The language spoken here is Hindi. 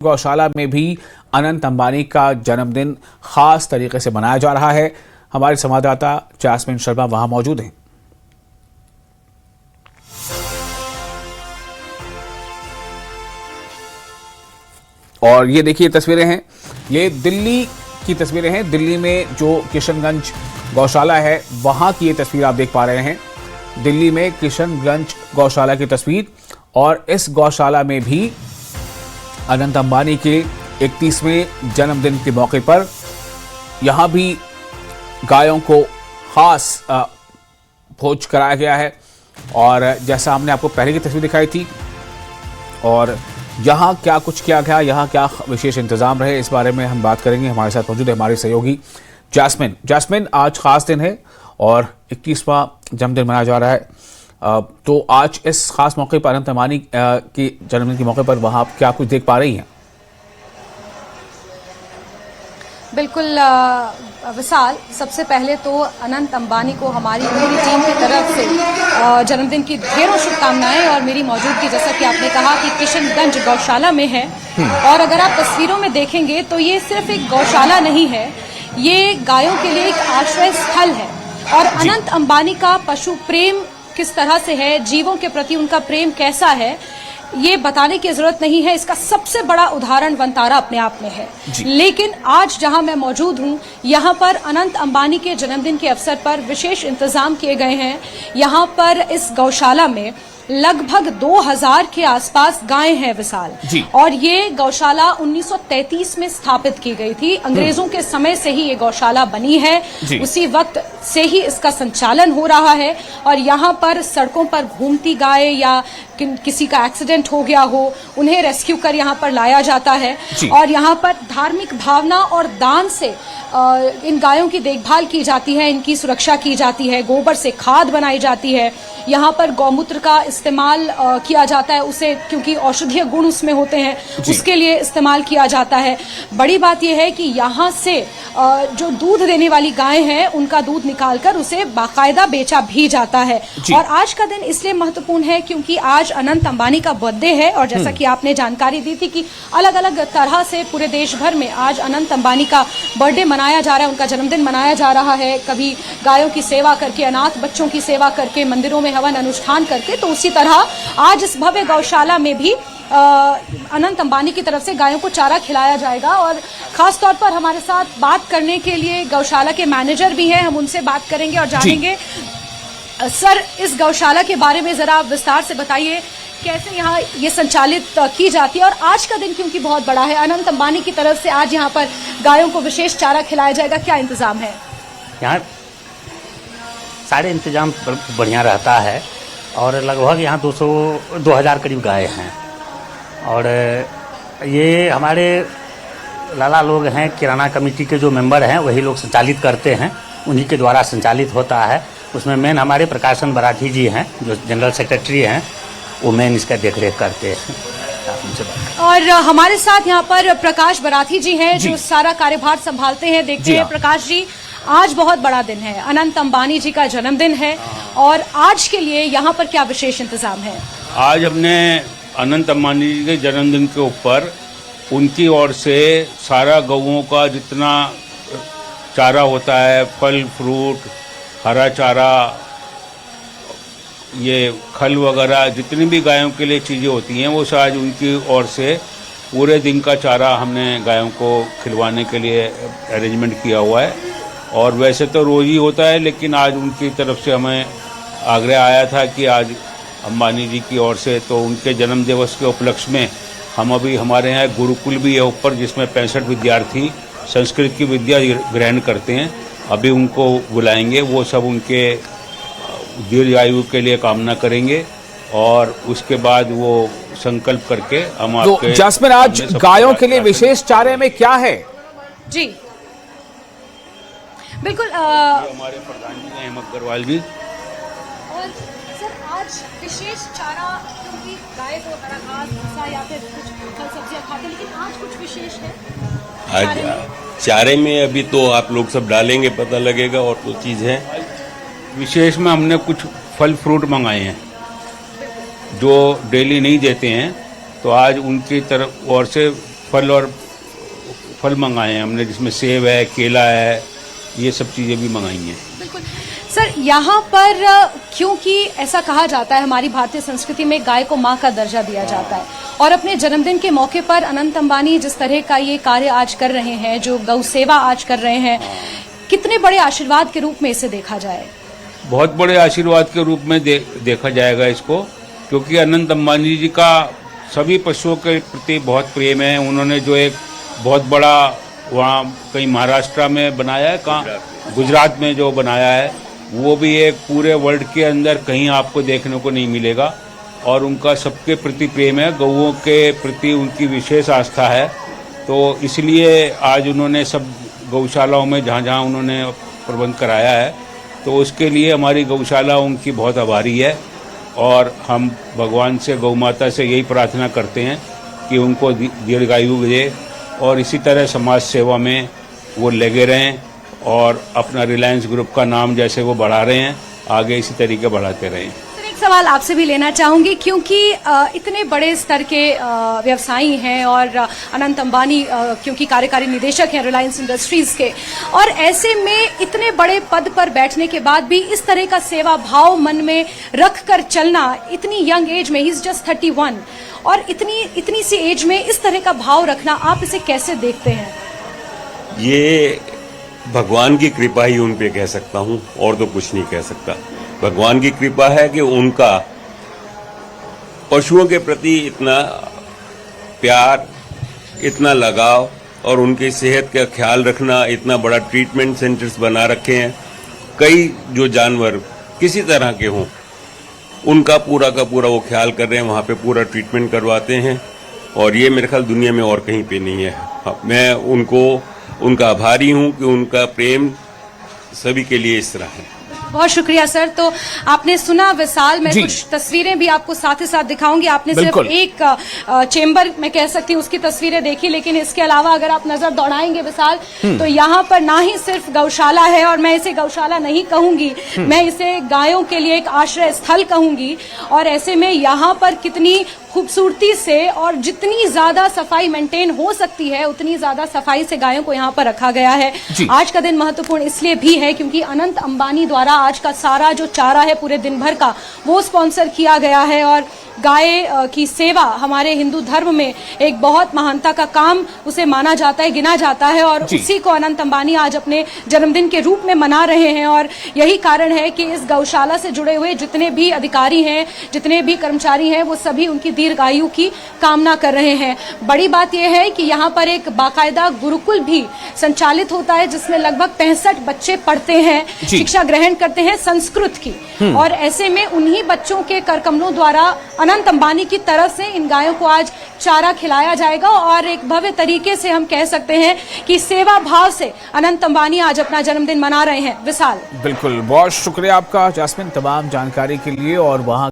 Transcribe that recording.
गौशाला में भी अनंत अंबानी का जन्मदिन खास तरीके से मनाया जा रहा है। हमारे संवाददाता जैस्मिन शर्मा वहां मौजूद हैं। और ये देखिए तस्वीरें हैं, ये दिल्ली की तस्वीरें हैं। दिल्ली में जो किशनगंज गौशाला है वहां की ये तस्वीर आप देख पा रहे हैं। दिल्ली में किशनगंज गौशाला की तस्वीर, और इस गौशाला में भी अनंत अंबानी के 31वें जन्मदिन के मौके पर यहां भी गायों को खास भोज कराया गया है। और जैसा हमने आपको पहले की तस्वीर दिखाई थी, और यहां क्या कुछ किया गया, यहां क्या विशेष इंतजाम रहे, इस बारे में हम बात करेंगे। हमारे साथ मौजूद है हमारे सहयोगी जैस्मिन। आज खास दिन है और 21वां जन्मदिन मनाया जा रहा है, तो आज इस खास मौके पर अनंत अंबानी के जन्मदिन के मौके पर वहां आप क्या कुछ देख पा रही हैं? बिल्कुल विशाल, सबसे पहले तो अनंत अंबानी को हमारी पूरी टीम की तरफ से जन्मदिन की ढेरों शुभकामनाएं। और मेरी मौजूदगी, जैसा कि आपने कहा, कि किशनगंज गौशाला में है। और अगर आप तस्वीरों में देखेंगे तो ये सिर्फ एक गौशाला नहीं है, ये गायों के लिए एक आश्रय स्थल है। और अनंत अंबानी का पशु प्रेम किस तरह से है, जीवों के प्रति उनका प्रेम कैसा है, ये बताने की जरूरत नहीं है। इसका सबसे बड़ा उदाहरण वनतारा अपने आप में है। लेकिन आज जहां मैं मौजूद हूं, यहां पर अनंत अंबानी के जन्मदिन के अवसर पर विशेष इंतजाम किए गए हैं। यहां पर इस गौशाला में लगभग 2000 के आसपास गायें हैं विशाल। और ये गौशाला 1933 में स्थापित की गई थी। अंग्रेजों के समय से ही ये गौशाला बनी है, उसी वक्त से ही इसका संचालन हो रहा है। और यहाँ पर सड़कों पर घूमती गाय या किसी का एक्सीडेंट हो गया हो, उन्हें रेस्क्यू कर यहाँ पर लाया जाता है। और यहाँ पर धार्मिक भावना और दान से इन गायों की देखभाल की जाती है, इनकी सुरक्षा की जाती है, गोबर से खाद बनाई जाती है। यहाँ पर गौमूत्र का इस्तेमाल किया जाता है, उसे क्योंकि औषधीय गुण उसमें होते हैं, उसके लिए इस्तेमाल किया जाता है। बड़ी बात यह है कि यहाँ से जो दूध देने वाली गायें हैं, उनका दूध निकालकर उसे बाकायदा बेचा भी जाता है। और आज का दिन इसलिए महत्वपूर्ण है क्योंकि आज अनंत अंबानी का बर्थडे है। और जैसा कि आपने जानकारी दी थी कि अलग अलग तरह से पूरे देश भर में आज अनंत अंबानी का बर्थडे मनाया जा रहा है, उनका जन्मदिन मनाया जा रहा है। कभी गायों की सेवा करके, अनाथ बच्चों की सेवा करके, मंदिरों में हवन अनुष्ठान करके, तो उसी तरह आज इस भव्य गौशाला में भी अनंत अंबानी की तरफ से गायों को चारा खिलाया जाएगा। और खास तौर पर हमारे साथ बात करने के लिए गौशाला के मैनेजर भी हैं, हम उनसे बात करेंगे और जानेंगे। सर, इस गौशाला के बारे में जरा विस्तार से बताइए, कैसे यहाँ ये संचालित की जाती है, और आज का दिन क्योंकि बहुत बड़ा है, अनंत अंबानी की तरफ से आज यहाँ पर गायों को विशेष चारा खिलाया जाएगा, क्या इंतजाम है? यहाँ सारे इंतजाम बढ़िया रहता है और लगभग यहाँ 2000 करीब गाय हैं। और ये हमारे लाला लोग हैं, किराना कमेटी के जो मेंबर हैं वही लोग संचालित करते हैं, उन्हीं के द्वारा संचालित होता है। उसमें मेन हमारे प्रकाशन बराठी जी हैं, जो जनरल सेक्रेटरी हैं, वो मेन इसका देखरेख करते हैं। और हमारे साथ यहाँ पर प्रकाश बराठी जी हैं, जो सारा कार्यभार संभालते हैं, देखते हैं। प्रकाश जी, आज बहुत बड़ा दिन है, अनंत अंबानी जी का जन्मदिन है, और आज के लिए यहाँ पर क्या विशेष इंतजाम है? आज हमने अनंत अंबानी जी के जन्मदिन के ऊपर उनकी ओर से सारा गऊओं का जितना चारा होता है, फल फ्रूट, हरा चारा, ये खल वगैरह, जितनी भी गायों के लिए चीज़ें होती हैं, वो आज उनकी ओर से पूरे दिन का चारा हमने गायों को खिलवाने के लिए अरेंजमेंट किया हुआ है। और वैसे तो रोज़ ही होता है, लेकिन आज उनकी तरफ से हमें आग्रह आया था कि आज अंबानी जी की ओर से, तो उनके जन्म दिवस के उपलक्ष्य में हम अभी हमारे यहाँ गुरुकुल भी है ऊपर, जिसमें 65 विद्यार्थी संस्कृत की विद्या ग्रहण करते हैं। अभी उनको बुलाएंगे, वो सब उनके दीर्घ आयु के लिए कामना करेंगे, और उसके बाद वो संकल्प करके हम आपके। जैस्मिन, आज गायों के लिए विशेष चारे में क्या है? जी बिल्कुल, हमारे प्रधान जी हैं हेमंत अग्रवाल जी। और सर, आज विशेष चारा, क्योंकि गाय को हरा घास, भूसा या फिर कुछ फल सब्जियां खाते हैं, लेकिन आज कुछ विशेष है आज चारे में? अभी तो आप लोग सब डालेंगे, पता लगेगा। और तो चीज़ है विशेष में हमने कुछ फल फ्रूट मंगाए हैं जो डेली नहीं देते हैं, तो आज उनकी तरफ ओर से फल मंगाए हैं हमने, जिसमें सेब है, केला है, ये सब चीज़ें भी मंगाई हैं। बिल्कुल सर, यहाँ पर क्योंकि ऐसा कहा जाता है, हमारी भारतीय संस्कृति में गाय को माँ का दर्जा दिया जाता है, और अपने जन्मदिन के मौके पर अनंत अंबानी जिस तरह का ये कार्य आज कर रहे हैं, जो गौ सेवा आज कर रहे हैं, कितने बड़े आशीर्वाद के रूप में इसे देखा जाए? बहुत बड़े आशीर्वाद के रूप में देखा जाएगा इसको, क्योंकि अनंत अंबानी जी का सभी पशुओं के प्रति बहुत प्रेम है। उन्होंने जो एक बहुत बड़ा वहाँ कहीं महाराष्ट्र में बनाया है, कहाँ गुजरात में जो बनाया है, वो भी एक पूरे वर्ल्ड के अंदर कहीं आपको देखने को नहीं मिलेगा। और उनका सबके प्रति प्रेम है, गौओं के प्रति उनकी विशेष आस्था है। तो इसलिए आज उन्होंने सब गौशालाओं में जहाँ जहाँ उन्होंने प्रबंध कराया है, तो उसके लिए हमारी गौशाला उनकी बहुत आभारी है। और हम भगवान से, गौ माता से यही प्रार्थना करते हैं कि उनको दीर्घायु दे और इसी तरह समाज सेवा में वो लगे रहें, और अपना रिलायंस ग्रुप का नाम जैसे वो बढ़ा रहे हैं, आगे इसी तरीके बढ़ाते रहें। सवाल आपसे भी लेना चाहूंगी, क्योंकि इतने बड़े स्तर के व्यवसायी हैं और अनंत अंबानी क्योंकि कार्यकारी निदेशक हैं रिलायंस इंडस्ट्रीज के, और ऐसे में इतने बड़े पद पर बैठने के बाद भी इस तरह का सेवा भाव मन में रख कर चलना, इतनी यंग एज में, ही इज जस्ट 31, और इतनी सी एज में इस तरह का भाव रखना, आप इसे कैसे देखते हैं? ये भगवान की कृपा ही उन पे कह सकता हूँ, और तो कुछ नहीं कह सकता। भगवान की कृपा है कि उनका पशुओं के प्रति इतना प्यार, इतना लगाव, और उनकी सेहत का ख्याल रखना, इतना बड़ा ट्रीटमेंट सेंटर्स बना रखे हैं। कई जो जानवर किसी तरह के हों, उनका पूरा का पूरा वो ख्याल कर रहे हैं, वहाँ पे पूरा ट्रीटमेंट करवाते हैं, और ये मेरे ख्याल दुनिया में और कहीं पे नहीं है। मैं उनका आभारी हूँ कि उनका प्रेम सभी के लिए इस तरह है। बहुत शुक्रिया सर। तो आपने सुना विशाल, मैं कुछ तस्वीरें भी आपको साथ ही साथ दिखाऊंगी। आपने सिर्फ एक चेंबर, मैं कह सकती हूँ, उसकी तस्वीरें देखी, लेकिन इसके अलावा अगर आप नजर दौड़ाएंगे विशाल, तो यहाँ पर ना ही सिर्फ गौशाला है, और मैं इसे गौशाला नहीं कहूंगी, मैं इसे गायों के लिए एक आश्रय स्थल कहूंगी। और ऐसे में यहाँ पर कितनी खूबसूरती से और जितनी ज्यादा सफाई मेंटेन हो सकती है, उतनी ज्यादा सफाई से गायों को यहाँ पर रखा गया है। आज का दिन महत्वपूर्ण इसलिए भी है क्योंकि अनंत अंबानी द्वारा आज का सारा जो चारा है पूरे दिन भर का, वो स्पॉन्सर किया गया है। और गाय की सेवा हमारे हिंदू धर्म में एक बहुत महानता का काम उसे माना जाता है, गिना जाता है, और उसी को अनंत अंबानी आज अपने जन्मदिन के रूप में मना रहे हैं। और यही कारण है कि इस गौशाला से जुड़े हुए जितने भी अधिकारी हैं, जितने भी कर्मचारी हैं, वो सभी उनकी दीर्घायु की कामना कर रहे हैं। बड़ी बात यह है कि यहाँ पर एक बाकायदा गुरुकुल भी संचालित होता है, जिसमें लगभग 65 बच्चे पढ़ते हैं, शिक्षा ग्रहण करते हैं संस्कृत की। और ऐसे में उन्हीं बच्चों के करकमलों द्वारा अनंत अंबानी की तरफ से इन गायों को आज चारा खिलाया जाएगा। और एक भव्य तरीके से हम कह सकते हैं कि सेवा भाव से अनंत अंबानी आज अपना जन्मदिन मना रहे हैं। विशाल, बिल्कुल, बहुत शुक्रिया आपका जास्मिन तमाम जानकारी के लिए। और वहां